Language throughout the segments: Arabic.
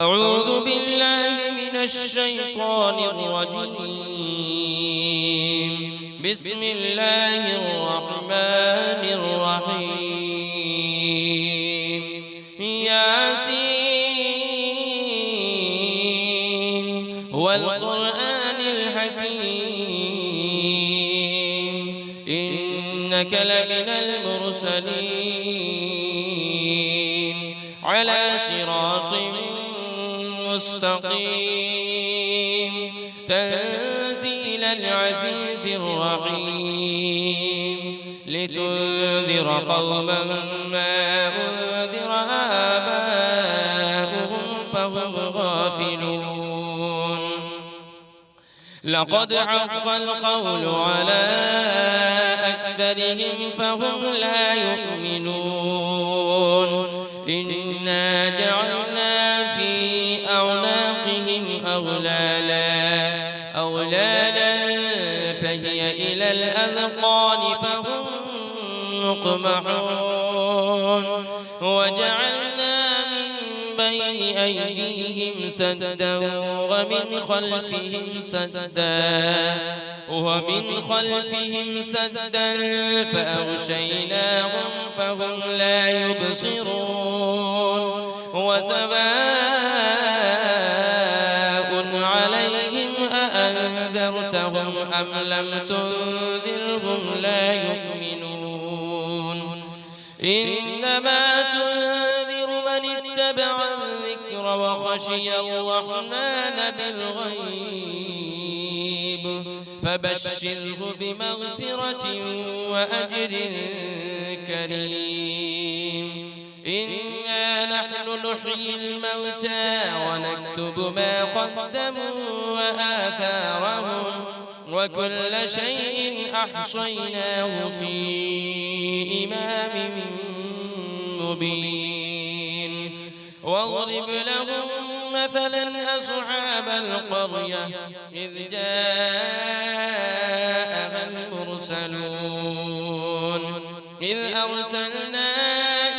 أعوذ بالله من الشيطان الرجيم. بسم الله الرحمن الرحيم. ياسين والقرآن الحكيم إنك لمن المرسلين على صراط مستقيم تنزيل العزيز الرحيم لتنذر قوما ما أنذر آباؤهم فهم غافلون. لقد حق القول على أكثرهم فهم لا يؤمنون. إنا جعلنا في أعناقهم أغلالا فهي إلى الأذقان فهم مقمحون. وجعلنا من بين أيديهم سدا ومن خلفهم سدا فأغشيناهم فهم لا يبصرون. وسواء عليهم أأنذرتهم أم لم تنذرهم لا يؤمنون. إنما تنذر من اتبع الذكر وخشي الرحمن بالغيب فبشره بمغفرة وأجر كريم. إنا نحن نحيي الموتى ونكتب ما قدموا وآثارهم وكل شيء أحصيناه في إمام مبين. واضرب لهم مثلا أصحاب القرية إذ جاءها المرسلون إذ أرسلنا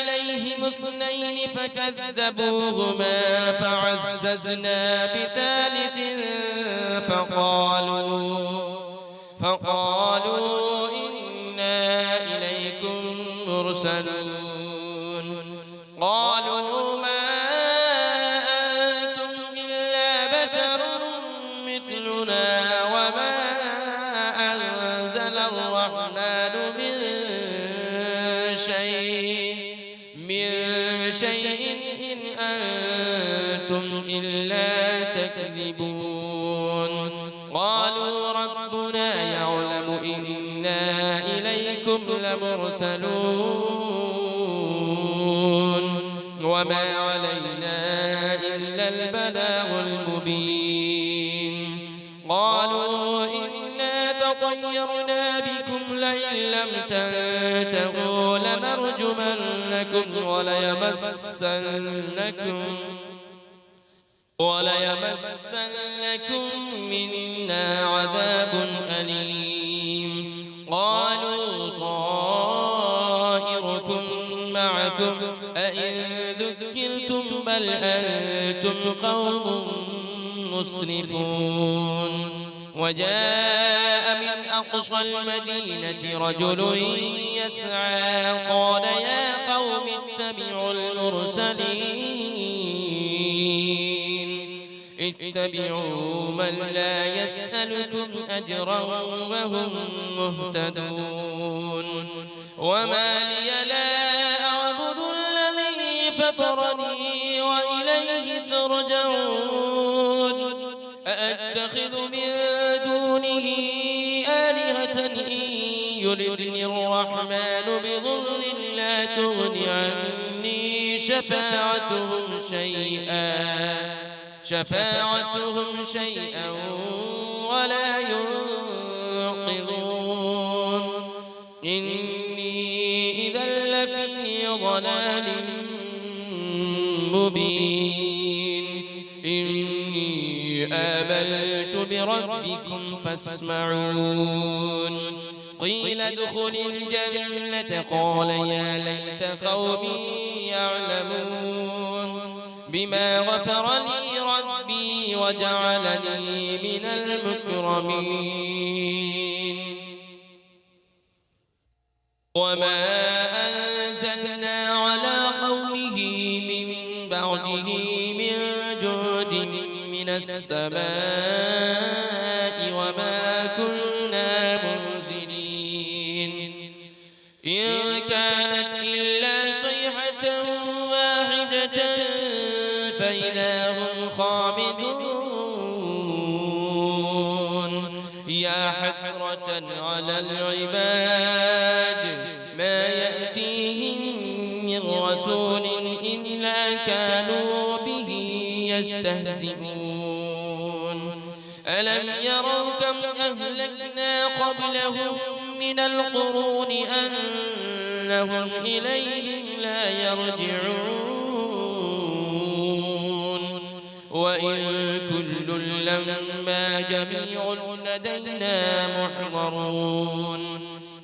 إليهم اثنين فكذبوهما فعززنا بثالث فقالوا إنا إليكم مرسلون. قالوا ما أنتم إلا بشر مثلنا وما أنزل الرحمن من شيء إن أنتم إلا تكذبون. قالوا ربنا يعلم إنا إليكم لمرسلون وما علينا إلا البلاغ المبين. قالوا إنا تطيرنا بكم لئن لم تنتهوا لنرجمنكم وليمسنكم منا عذاب أليم. قالوا طائركم معكم أئن ذكرتم بل أنتم قوم مسرفون. وجاء من أقصى المدينة رجل يسعى قال يا قوم اتبعوا من لا يسألكم أجرا وهم مهتدون. وما لي لا أعبد الذي فطرني وإليه ترجعون. أأتخذ من دونه آلهة إن يردني الرحمن بضر لا تغن عني شفاعتهم شيئا ولا ينقذون. إني إذا لفي ضلال مبين. إني آمنت بربكم فاسمعون. قيل ادخل الجنة قال يا ليت قومي يعلمون. بما غفر لي ربي وجعلني من المكرمين وما أنزلنا على قومه من بعده من جود من السماء وما كنا منزلين إن كانت إلا صيحة واحدة فإذا هم خامدون يا حسرة على العباد ما يأتيهم من رسول إلا كانوا به يستهزئون ألم يروا كم أهلكنا قبلهم من القرون أنهم إليهم لا يرجعون وإن كل لما جميع لدينا محضرون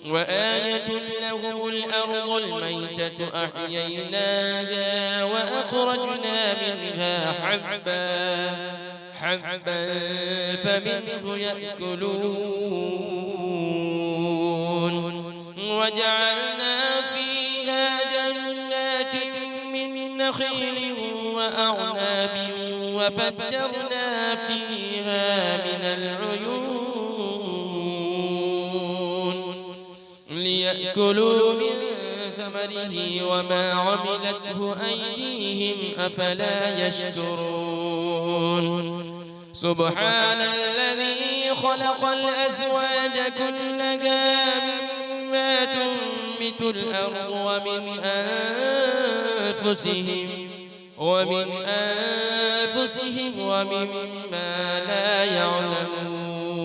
وآية لهم الأرض الميتة أحييناها وأخرجنا منها حبا فمنه يأكلون وجعلنا فيها جنات من نخيل وأعناب وفجرنا فيها من العيون ليأكلوا من ثمره وما عملته أيديهم أفلا يشكرون سبحان الذي خلق الأزواج كلها مما تنبت الأرض ومن أنفسهم ومما لا يعلمون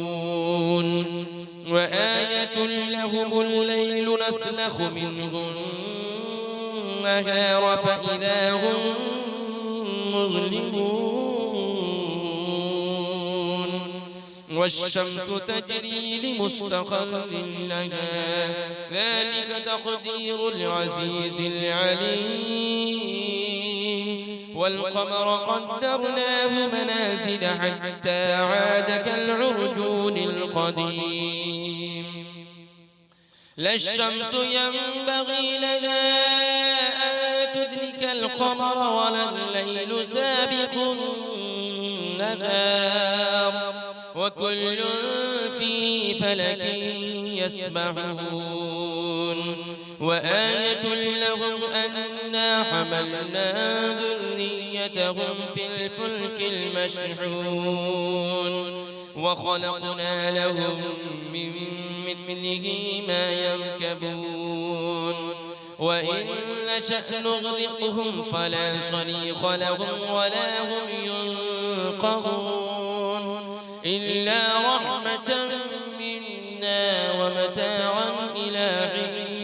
وآية لهم الليل نسلخ منه النهار فإذا هم مظلمون والشمس تجري لمستقر لها ذلك تقدير العزيز العليم والقمر قدرناه منازل حتى عاد كالعرجون القديم لا الشمس ينبغي لها أن تدرك القمر ولا الليل سابق النهار وكل في فلك يسبحون وآية لهم أنا حملنا ذريتهم في الفلك المشحون وخلقنا لهم من مثله ما يركبون وإن نشأ نغرقهم فلا صريخ لهم ولا هم ينقذون إلا رحمة منا ومتاعا إلى حين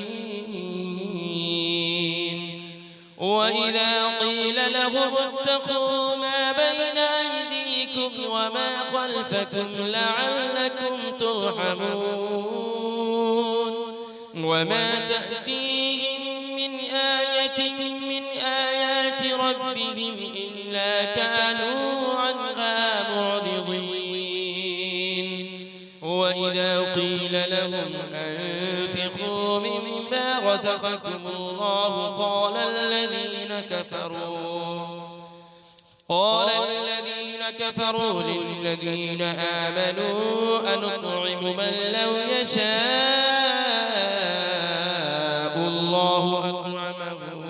وإذا قيل لهم اتقوا ما بين أيديكم وما خلفكم لعلكم ترحمون وما تأتيهم من آية من آيات ربهم إلا كانوا عنها معرضين وإذا قيل لهم أنفقوا مما رزقكم الله قال الذين كفروا للذين آمنوا أنطعم من لو يشاء الله أطعمه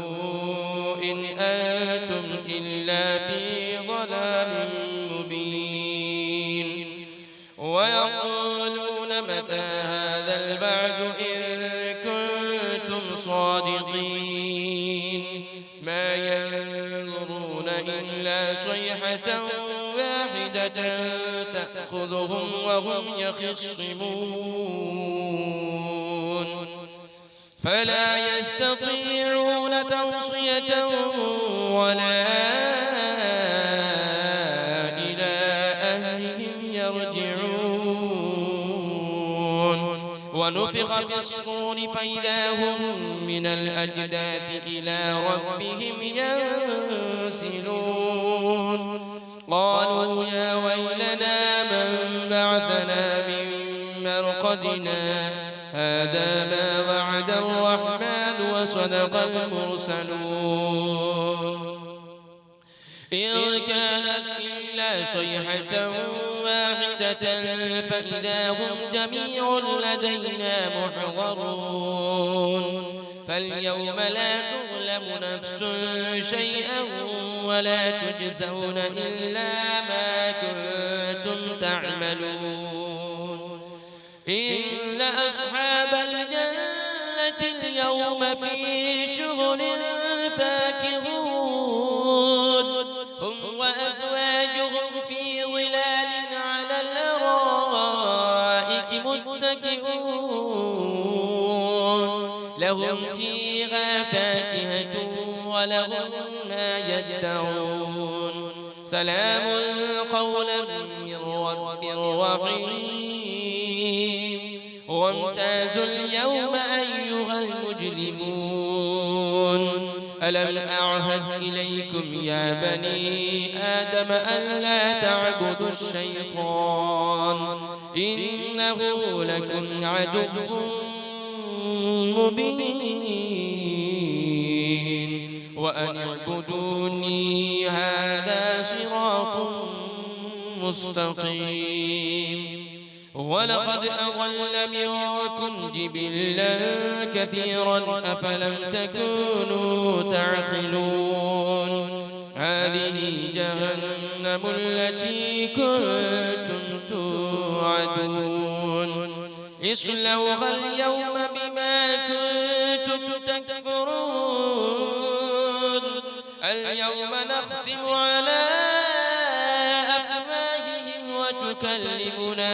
إن أنتم إلا في ضلال مبين ويقولون متى هذا البعد إن كنتم صادقين ما ينظرون إلا صيحة واحدة تأخذهم وهم يخصمون فلا يستطيعون توصية ولا إلى أهلهم يرجعون ونفخ في الصور فإذا هم من الأجداث إلى ربهم ينسلون يرسلون قالوا يا ويلنا من بعثنا من مرقدنا هذا ما وعد الرحمن وصدق المرسلون إن كانت إلا صيحة واحدة فإذا هم جميع لدينا محضرون فاليوم لا تظلم نفس شيئا ولا تجزون إلا ما كنتم تعملون إن أصحاب الجنة اليوم في شغل فاكهون هم وأزواجهم في ظلال على الأرائك متكئون لهم فيها فاكهة ولهم ما يدعون سلام قولا من رب رحيم وامتازوا اليوم أيها المجرمون ألم أعهد إليكم يا بني آدم ألا تعبدوا الشيطان إنه لكم عدو مبين وأن اعبدوني هذا صراط مستقيم ولقد أضل منكم جبلا كثيرا أفلم تكونوا تعقلون هذه جهنم التي كنتم توعدون اصلوها اليوم بما كنتم تكفرون اليوم نختم على أفواههم وتكلمنا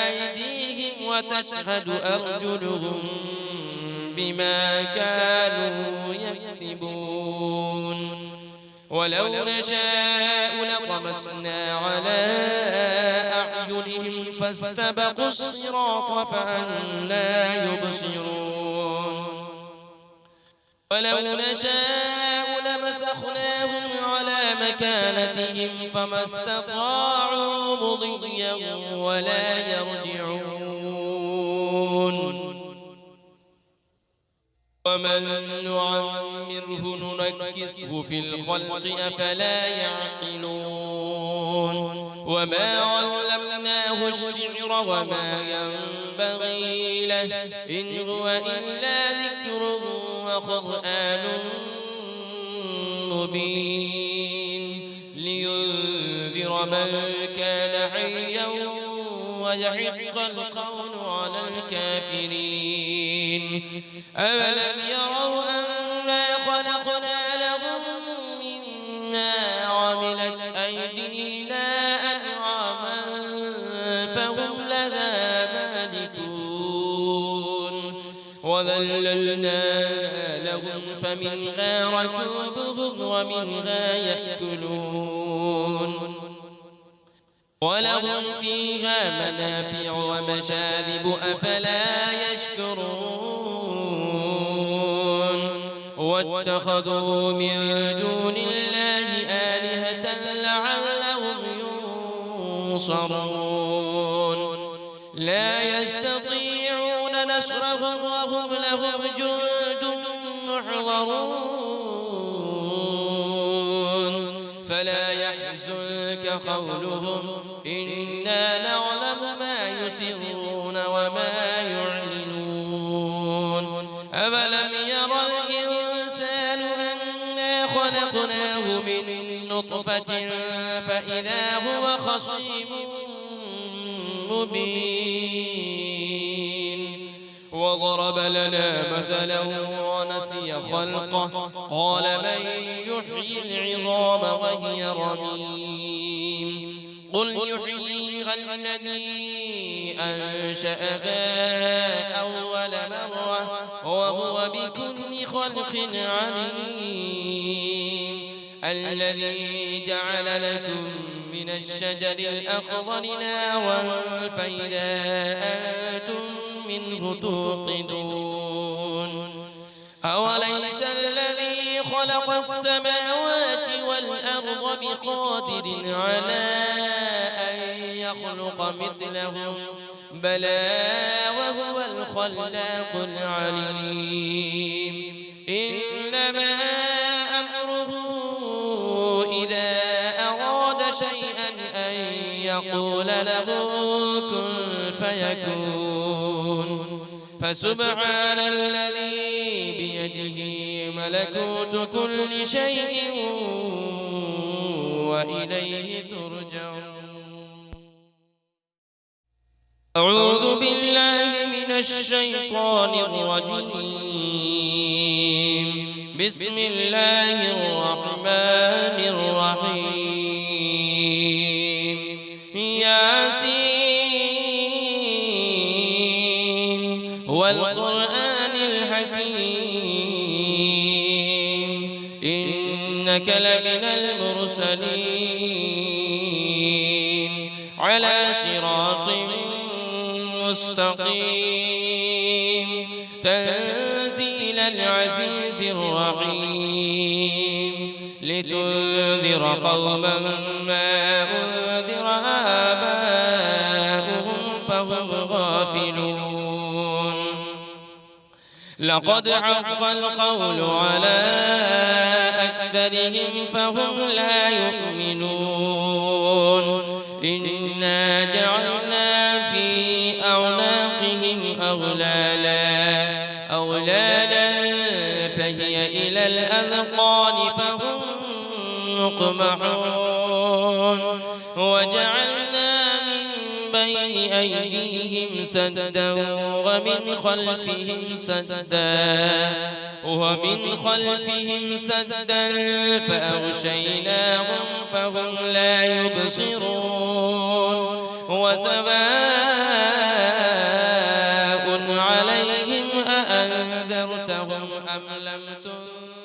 أيديهم وتشهد أرجلهم بما كانوا يكسبون ولو نشاء لطمسنا على أعينهم فاستبقوا الصراط فأنى يبصرون ولو نشاء لمسخناهم على مكانتهم فما استطاعوا مضيا ولا يرجعون ومن نعمره ننكسه في الخلق أفلا يعقلون وما علمناه الشعر وما ينبغي له إن هو إلا ذكر وقرآن مبين لينذر من كان حيا ويحق القول على الكافرين أولم يروا أنا خلقنا لهم مما عملت أيدينا أنعاما فهم لها مالكون وذللنا لهم فمنها ركوبهم ومنها يأكلون ولهم فيها منافع ومشارب أفلا يشكرون واتخذوا من دون الله آلهة لعلهم ينصرون لا يستطيعون نصرهم وهم لهم جند محضرون فلا يحزنك قولهم إنا نعلم ما يسرون وما يعلنون أولم يرى الإنسان أنا خلقناه من نطفة فإذا هو خصيم مبين وضرب لنا مثلا ونسي خلقه قال من يحيي العظام وهي رميم قل يحييها الذي أنشأها أول مرة وهو بكل خلق عليم الذي جعل لكم من الشجر الأخضر نارا فإذا أنتم منه توقدون أوليس الذي خلق السماوات والأرض بقادر على أن يخلق مثلهم بلى وهو الخلاق العليم إنما أمره إذا أراد شيئا أن يقول له كن فيكون فسبحان الذي بيده ملكوت كل شيء وإليه ترجعون. أعوذ بالله من الشيطان الرجيم. بسم الله الرحمن الرحيم. ياسين والقرآن الحكيم إنك لمن المرسلين على صراط مستقيم تنزيل العزيز الرحيم لتنذر قوما ما أنذر آباؤهم فهم غافلون. لقد حق القول على أكثرهم فهم لا يؤمنون. إنا جعلنا في أعناقهم أغلالا فهي إلى الأذقان فهم مقمحون. وجعلنا من بين أيديهم سدا ومن خلفهم سدا فأغشيناهم فهم لا يبصرون. وسواء عليهم أأنذرتهم أم لم تنذرهم